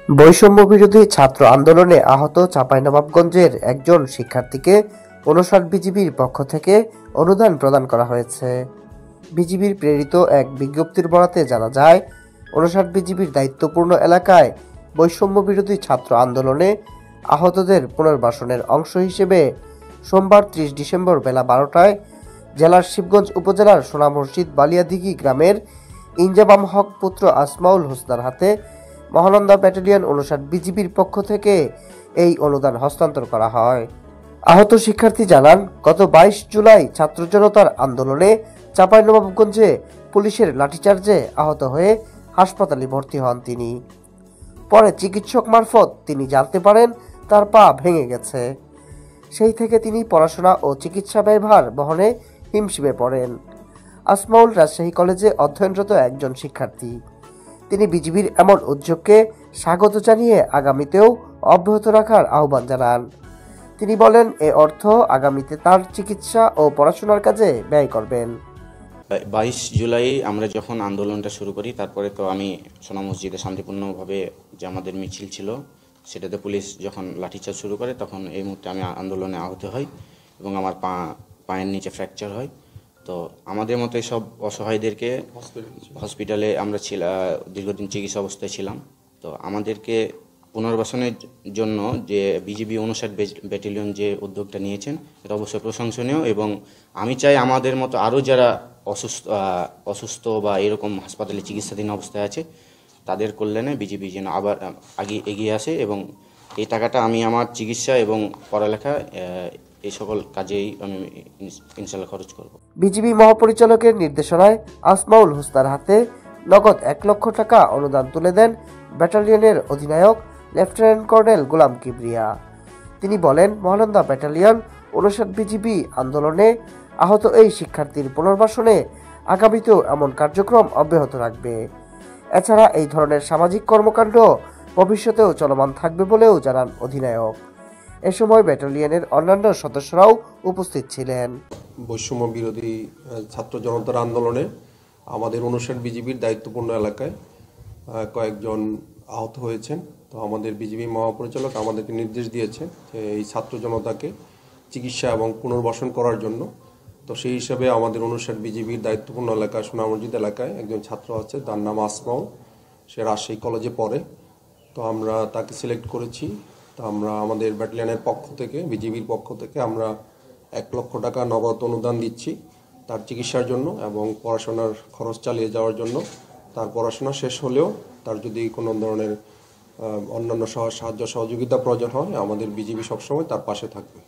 বৈষম্য বিরোধী ছাত্র আন্দোলনে আহত চাঁপাইনবাবগঞ্জের একজন শিক্ষার্থীকে ৫৯ বিজিবির পক্ষ থেকে অনুদান প্রদান করা হয়েছে। বিজিবির প্রেরিত এক বিজ্ঞপ্তির বরাতে জানা যায়, ৫৯ বিজিবির দায়িত্বপূর্ণ এলাকায় বৈষম্য বিরোধী ছাত্র আন্দোলনে আহতদের পুনর্বাসনের অংশ হিসেবে সোমবার ৩০ ডিসেম্বর বেলা ১২টায় জেলার শিবগঞ্জ উপজেলার সোনা মসজিদ বালিয়াদিঘি গ্রামের ইনজামাম হক পুত্র আসমাউল হোসনার হাতে মহানন্দা ব্যাটালিয়ন ৫৯ বিজিবির পক্ষ থেকে এই অনুদান হস্তান্তর করা হয়। আহত শিক্ষার্থী জানান, গত ২২ জুলাই ছাত্র জনতার আন্দোলনে চাঁপাইনবাবগঞ্জে পুলিশের লাঠিচার্জে আহত হয়ে হাসপাতালে ভর্তি হন তিনি। পরে চিকিৎসক মারফত তিনি জানতে পারেন তার পা ভেঙে গেছে। সেই থেকে তিনি পড়াশোনা ও চিকিৎসা ব্যয়ভার বহনে হিমশিমে পড়েন। আসমাউল রাজশাহী কলেজে অধ্যয়নরত একজন শিক্ষার্থী। তিনি বিজিবির এমন উদ্যোগকে স্বাগত জানিয়ে আগামীতেও অব্যাহত রাখার আহ্বান জানান। তিনি বলেন, এ অর্থ আগামীতে তার চিকিৎসা ও পড়াশোনার কাজে ব্যয় করবেন। ২২ জুলাই আমরা যখন আন্দোলনটা শুরু করি, তারপরে তো আমি সোনা মসজিদে শান্তিপূর্ণভাবে যে আমাদের মিছিল ছিল সেটাতে পুলিশ যখন লাঠিচার্জ শুরু করে, তখন এই মুহূর্তে আমি আন্দোলনে আহত হই এবং আমার পায়ের নিচে ফ্র্যাকচার হয়। তো আমাদের মতো সব অসহায়দেরকে হসপিটালে আমরা দীর্ঘদিন চিকিৎসা অবস্থায় ছিলাম। তো আমাদেরকে পুনর্বাসনের জন্য যে বিজিবি ৫৯ ব্যাটালিয়ন যে উদ্যোগটা নিয়েছেন, এটা অবশ্যই প্রশংসনীয় এবং আমি চাই আমাদের মতো আরও যারা অসুস্থ বা এরকম হাসপাতালে চিকিৎসাধীন অবস্থায় আছে তাদের কল্যাণে বিজিবি যেন আবার আগে এগিয়ে আসে এবং এই টাকাটা আমি আমার চিকিৎসা এবং পড়ালেখা এই সকল কাজেই আমি ইনশাল্লাহ খরচ করব। বিজিবি মহাপরিচালকের নির্দেশনায় আসমাউল হোসনার হাতে নগদ ১ লক্ষ টাকা অনুদান তুলে দেন ব্যাটালিয়নের অধিনায়ক লেফটেন্যান্ট কর্নেল গোলাম কিবরিয়া। তিনি বলেন, মহানন্দা ব্যাটালিয়ন ৫৯ বিজিবি আন্দোলনে আহত এই শিক্ষার্থীর পুনর্বাসনে আগামীতেও এমন কার্যক্রম অব্যাহত রাখবে। এছাড়া এই ধরনের সামাজিক কর্মকাণ্ড ভবিষ্যতেও চলমান থাকবে বলেও জানান অধিনায়ক। এ সময় ব্যাটালিয়নের অন্যান্য সদস্যরাও উপস্থিত ছিলেন। বৈষম্য বিরোধী ছাত্র জনতার আন্দোলনে আমাদের ৫৯ বিজিবির দায়িত্বপূর্ণ এলাকায় কয়েকজন আহত হয়েছেন। তো আমাদের বিজিবি মহাপরিচালক আমাদেরকে নির্দেশ দিয়েছেন যে এই ছাত্র জনতাকে চিকিৎসা এবং পুনর্বাসন করার জন্য। তো সেই হিসাবে আমাদের ৫৯ বিজিবির দায়িত্বপূর্ণ এলাকা সোনা মসজিদ এলাকায় একজন ছাত্র আছে, তার নাম আসমাউল, সে রাজশাহী কলেজে পড়ে। তো আমরা তাকে সিলেক্ট করেছি। তো আমরা আমাদের ব্যাটালিয়নের পক্ষ থেকে, বিজিবির পক্ষ থেকে আমরা ১ লক্ষ টাকা নগদ অনুদান দিচ্ছি তার চিকিৎসার জন্য এবং পড়াশোনার খরচ চালিয়ে যাওয়ার জন্য। তার পড়াশোনা শেষ হলেও তার যদি কোনো ধরনের অন্যান্য সাহায্য সহযোগিতা প্রয়োজন হয়, আমাদের বিজিবি সবসময় তার পাশে থাকবে।